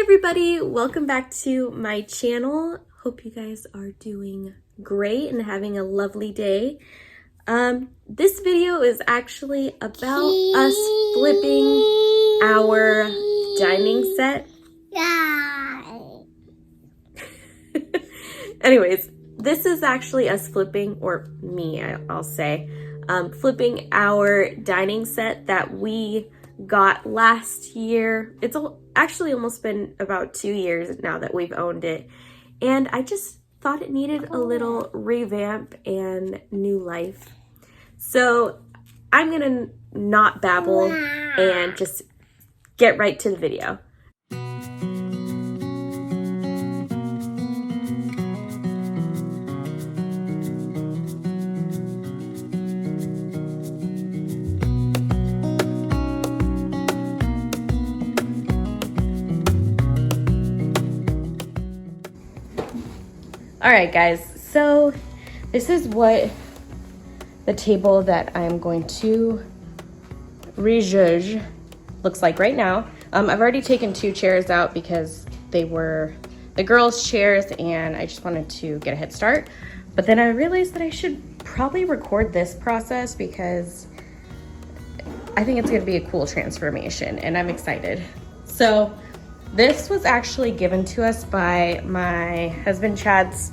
everybody, welcome back to my channel. Hope you guys are doing great and having a lovely day. This video is actually about us flipping our dining set. Anyways, this is actually us flipping, or me, I'll say, flipping our dining set that we got last year. It's actually almost been about 2 years now that we've owned it, and I just thought it needed a little revamp and new life. So I'm gonna not babble and just get right to the video. All right, guys, so this is what the table that I'm going to rejudge looks like right now. I've already taken 2 chairs out because they were the girls' chairs and I just wanted to get a head start. But then I realized that I should probably record this process because I think it's gonna be a cool transformation and I'm excited. So this was actually given to us by my husband Chad's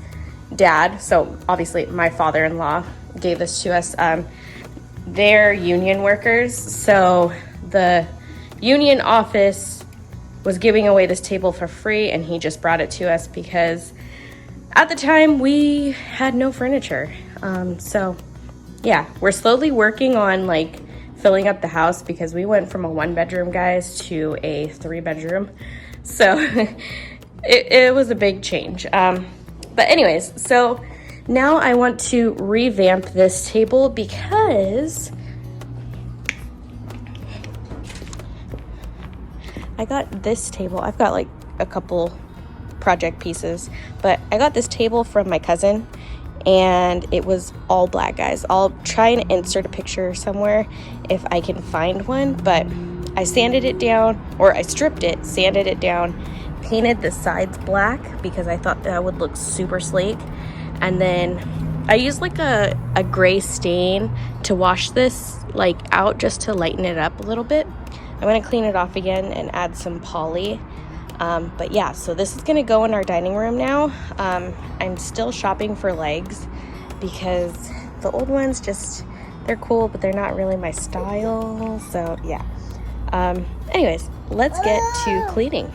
dad. So obviously my father-in-law gave this to us. They're union workers. So the union office was giving away this table for free and he just brought it to us because at the time we had no furniture. So yeah, we're slowly working on like filling up the house because we went from a 1-bedroom, guys, to a 3-bedroom. So it was a big change. But anyways, so now I want to revamp this table because I got this table. I've got like a couple project pieces, but I got this table from my cousin and it was all black, guys. I'll try and insert a picture somewhere if I can find one, but I sanded it down, or I stripped it, sanded it down, painted the sides black because I thought that would look super sleek. And then I used like a gray stain to wash this like out just to lighten it up a little bit. I'm gonna clean it off again and add some poly. But yeah, so this is gonna go in our dining room now. I'm still shopping for legs because the old ones they're cool, but they're not really my style. So yeah. Anyways, let's get to cleaning.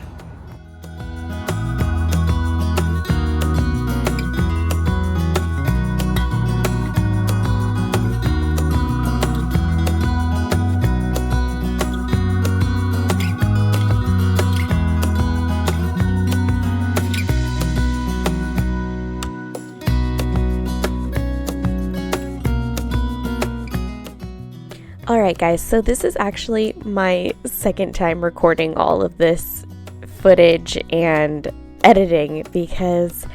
Alright guys, so this is actually my second time recording all of this footage and editing because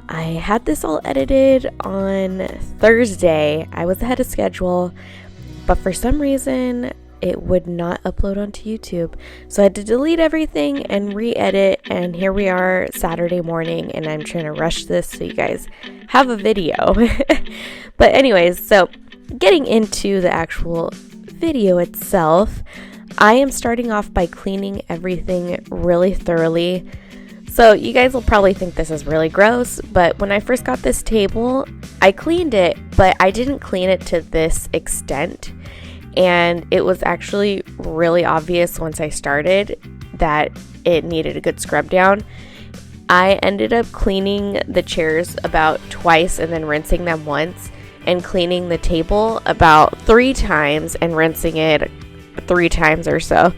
I had this all edited on Thursday. I was ahead of schedule, but for some reason it would not upload onto YouTube. So I had to delete everything and re-edit, and here we are Saturday morning and I'm trying to rush this so you guys have a video. But anyways, so getting into the actual video itself, I am starting off by cleaning everything really thoroughly. So you guys will probably think this is really gross, but when I first got this table, I cleaned it, but I didn't clean it to this extent. And it was actually really obvious once I started that it needed a good scrub down. I ended up cleaning the chairs about twice and then rinsing them once, and cleaning the table about 3 times and rinsing it 3 times or so.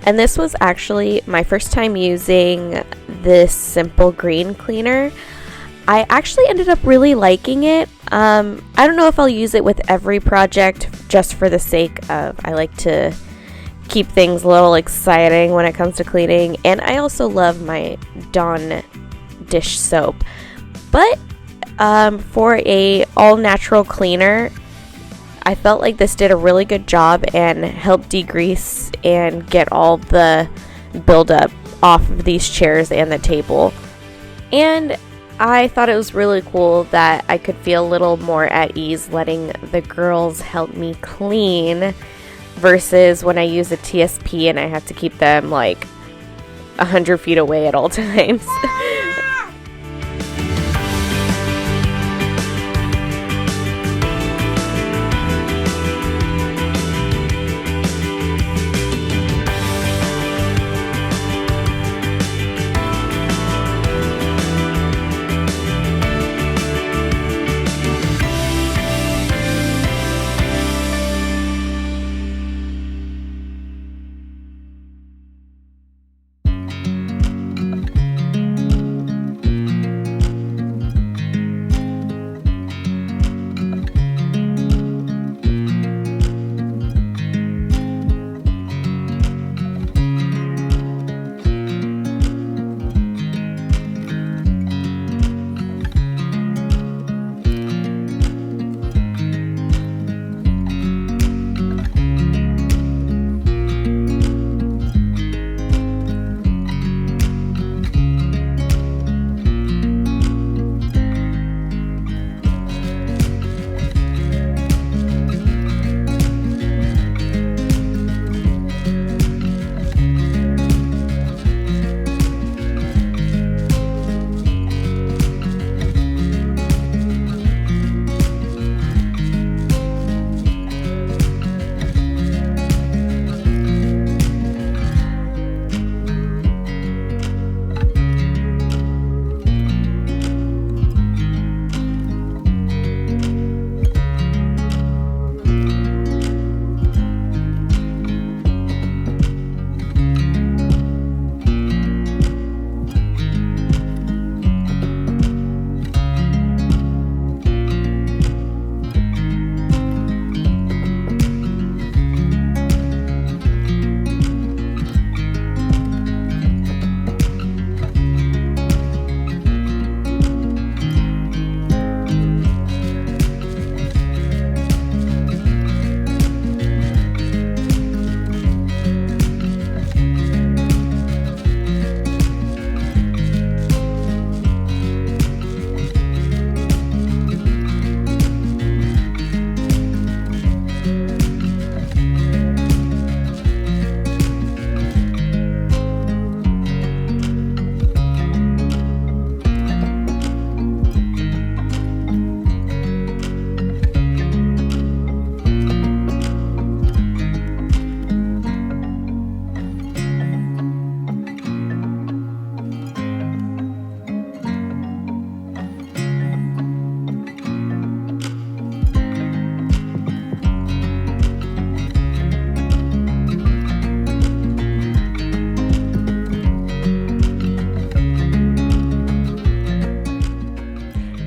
And this was actually my first time using this simple green cleaner. I actually ended up really liking it. I don't know if I'll use it with every project just for the sake of I like to keep things a little exciting when it comes to cleaning, and I also love my Dawn dish soap. But for a all-natural cleaner, I felt like this did a really good job and helped degrease and get all the buildup off of these chairs and the table. And I thought it was really cool that I could feel a little more at ease letting the girls help me clean versus when I use a TSP and I have to keep them like 100 feet away at all times.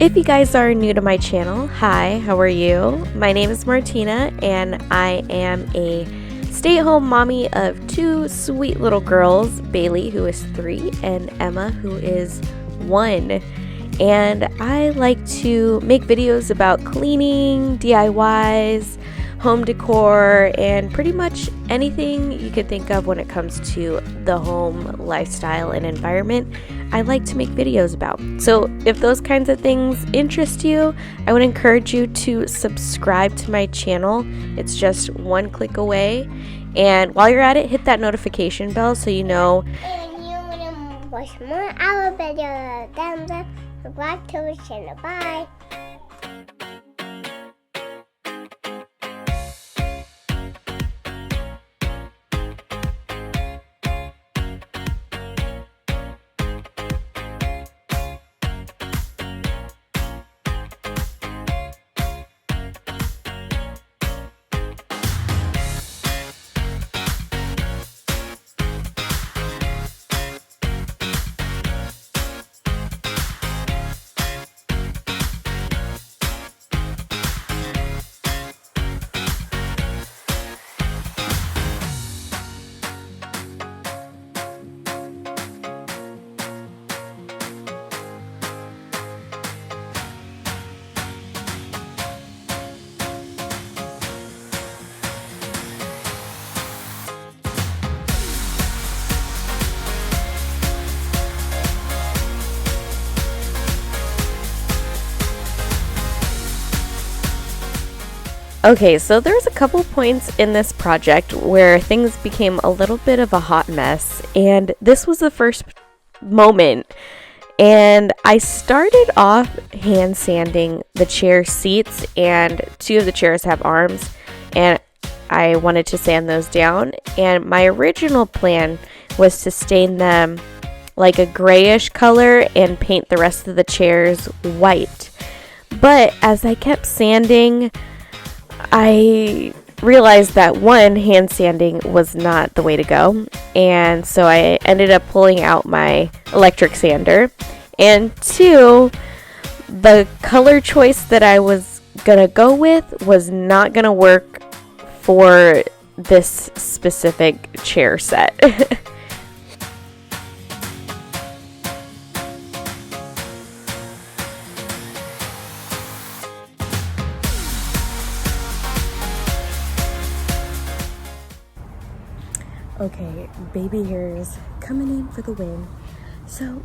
If you guys are new to my channel, hi, how are you? My name is Martina and I am a stay-at-home mommy of two sweet little girls, Bailey, who is 3, and Emma, who is 1. And I like to make videos about cleaning, DIYs, home decor, and pretty much anything you could think of when it comes to the home lifestyle and environment. I like to make videos about. So if those kinds of things interest you, I would encourage you to subscribe to my channel. It's just one click away. And while you're at it, hit that notification bell so you know. And you want to watch more of our videos, thumbs up, subscribe to the channel. Bye. Okay, so there's a couple points in this project where things became a little bit of a hot mess, and this was the first moment. And I started off hand sanding the chair seats, and 2 of the chairs have arms, and I wanted to sand those down. And my original plan was to stain them like a grayish color and paint the rest of the chairs white. But as I kept sanding, I realized that 1, hand sanding was not the way to go, and so I ended up pulling out my electric sander. And 2, the color choice that I was gonna go with was not gonna work for this specific chair set. Okay, baby hairs coming in for the win. So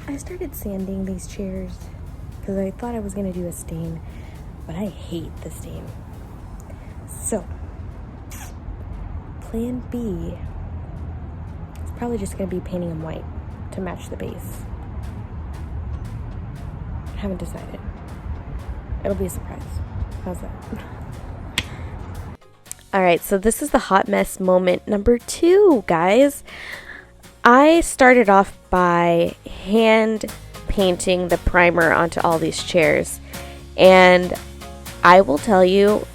I started sanding these chairs because I thought I was going to do a stain, but I hate the stain. So plan B is probably just going to be painting them white to match the base. Haven't decided. It'll be a surprise. How's that? All right, so this is the hot mess moment number 2, guys. I started off by hand painting the primer onto all these chairs, and I will tell you,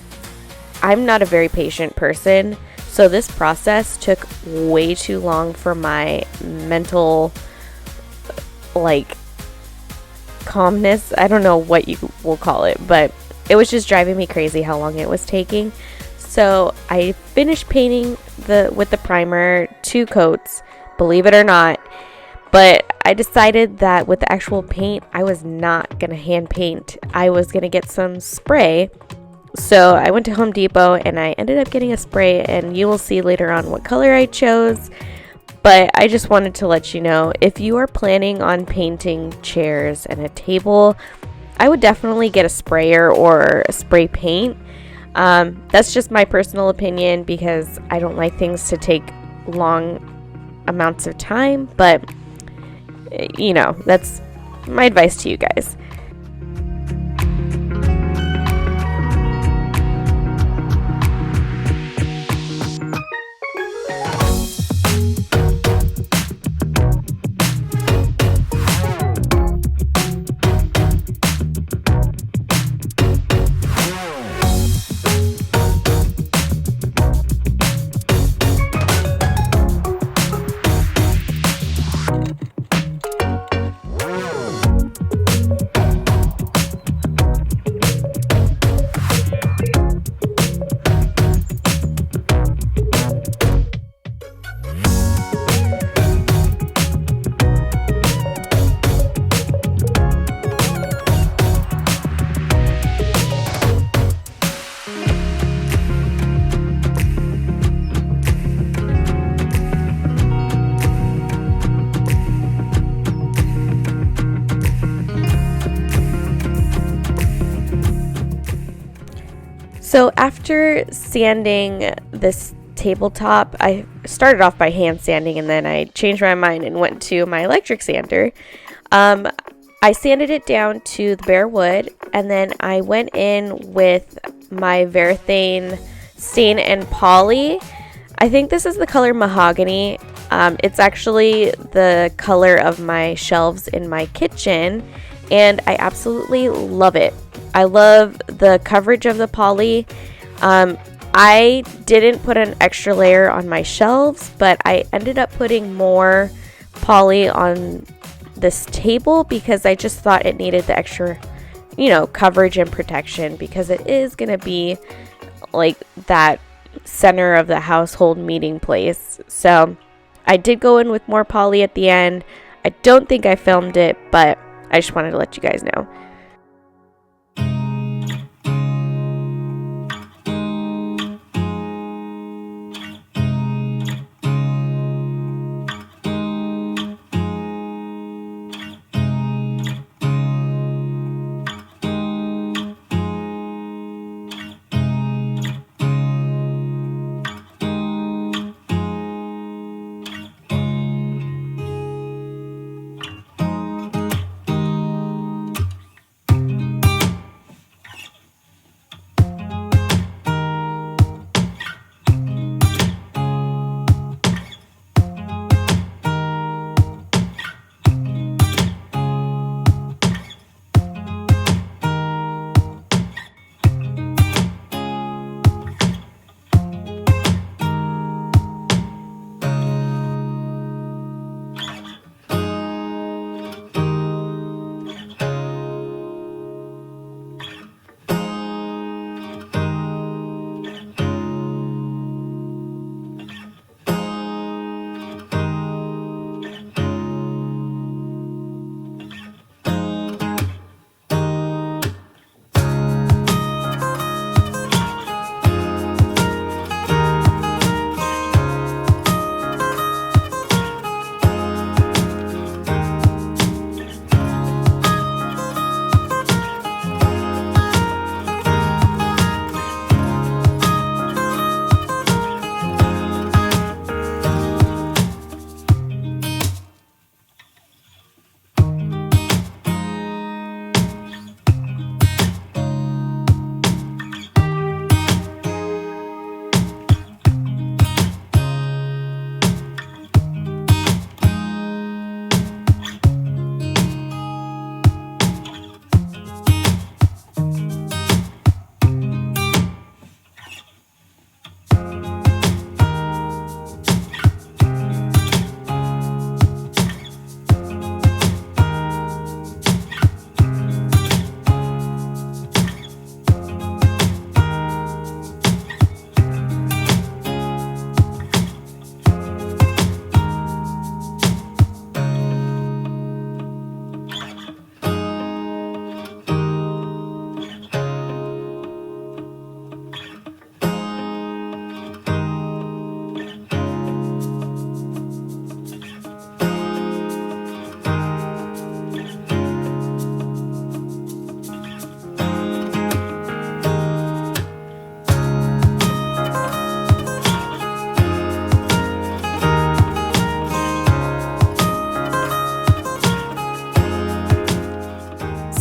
I'm not a very patient person, so this process took way too long for my mental, calmness. I don't know what you will call it, but it was just driving me crazy how long it was taking. So I finished painting with the primer 2 coats, believe it or not, but I decided that with the actual paint, I was not going to hand paint. I was going to get some spray. So I went to Home Depot and I ended up getting a spray, and you will see later on what color I chose. But I just wanted to let you know, if you are planning on painting chairs and a table, I would definitely get a sprayer or a spray paint. That's just my personal opinion because I don't like things to take long amounts of time, but that's my advice to you guys. So after sanding this tabletop, I started off by hand sanding, and then I changed my mind and went to my electric sander. I sanded it down to the bare wood, and then I went in with my Varathane stain and poly. I think this is the color Mahogany. It's actually the color of my shelves in my kitchen, and I absolutely love it. I love the coverage of the poly. I didn't put an extra layer on my shelves, but I ended up putting more poly on this table because I just thought it needed the extra, coverage and protection, because it is going to be like that center of the household meeting place. So I did go in with more poly at the end. I don't think I filmed it, but I just wanted to let you guys know.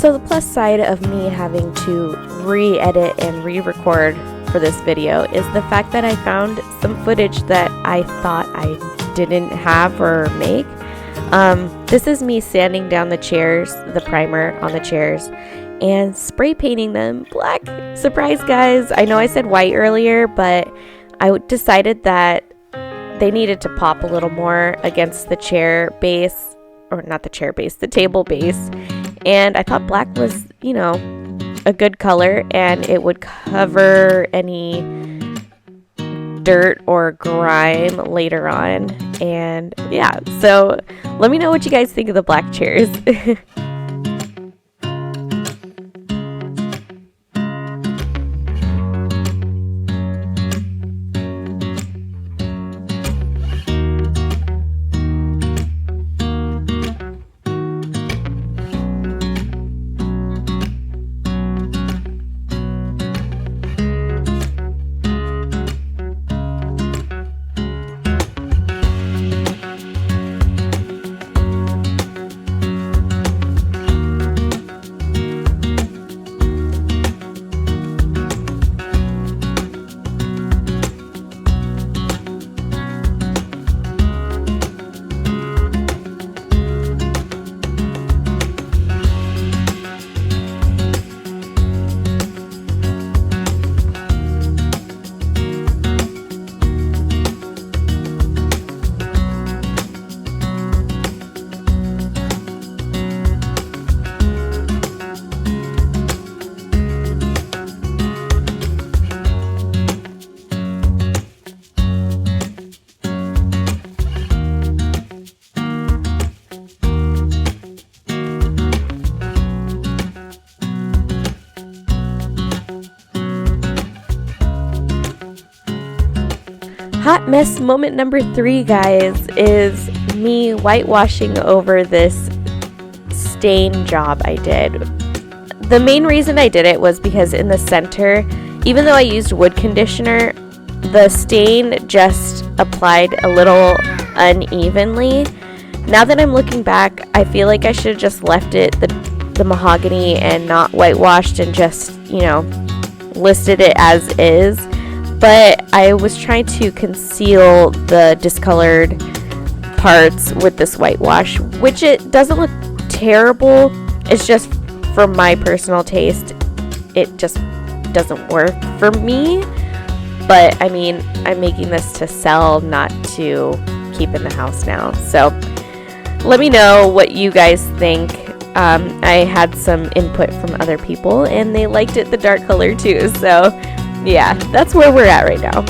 So the plus side of me having to re-edit and re-record for this video is the fact that I found some footage that I thought I didn't have or make. This is me sanding down the chairs, the primer on the chairs, and spray painting them black. Surprise, guys! I know I said white earlier, but I decided that they needed to pop a little more against the chair base, or not the chair base, the table base. And I thought black was, you know, a good color, and it would cover any dirt or grime later on. And yeah, so let me know what you guys think of the black chairs. Hot mess moment number 3, guys, is me whitewashing over this stain job I did. The main reason I did it was because in the center, even though I used wood conditioner, the stain just applied a little unevenly. Now that I'm looking back, I feel like I should have just left it the mahogany and not whitewashed and just, you know, listed it as is. But I was trying to conceal the discolored parts with this whitewash, which it doesn't look terrible. It's just, for my personal taste, it just doesn't work for me. But I mean, I'm making this to sell, not to keep in the house now. So let me know what you guys think. I had some input from other people and they liked it the dark color too. So yeah, that's where we're at right now.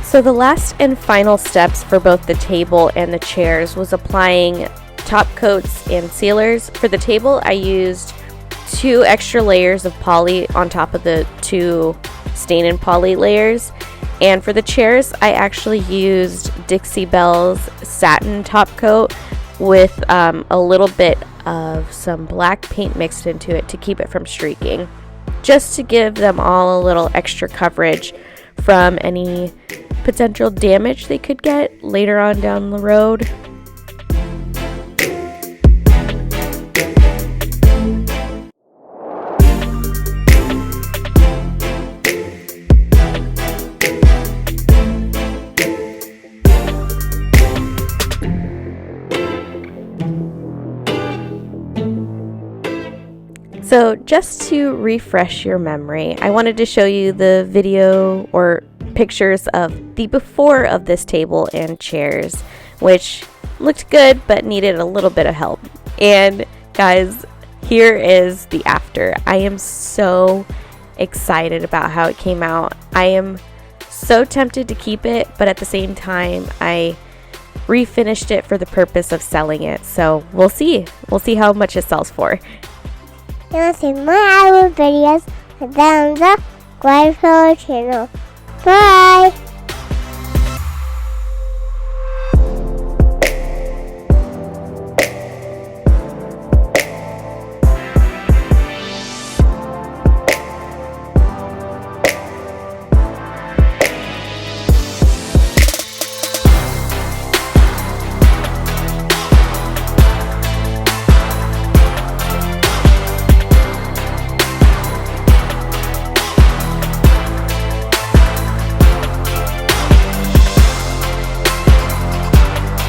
So the last and final steps for both the table and the chairs was applying top coats and sealers. For the table, I used 2 extra layers of poly on top of the 2 stain and poly layers. And for the chairs, I actually used Dixie Belle's Satin top coat with a little bit of some black paint mixed into it to keep it from streaking, just to give them all a little extra coverage from any potential damage they could get later on down the road. just to refresh your memory, I wanted to show you the video or pictures of the before of this table and chairs, which looked good but needed a little bit of help. And guys, here is the after. I am so excited about how it came out. I am so tempted to keep it, but at the same time, I refinished it for the purpose of selling it. So we'll see. We'll see how much it sells for. You want to see more our videos? Down the subscribe to our channel. Bye!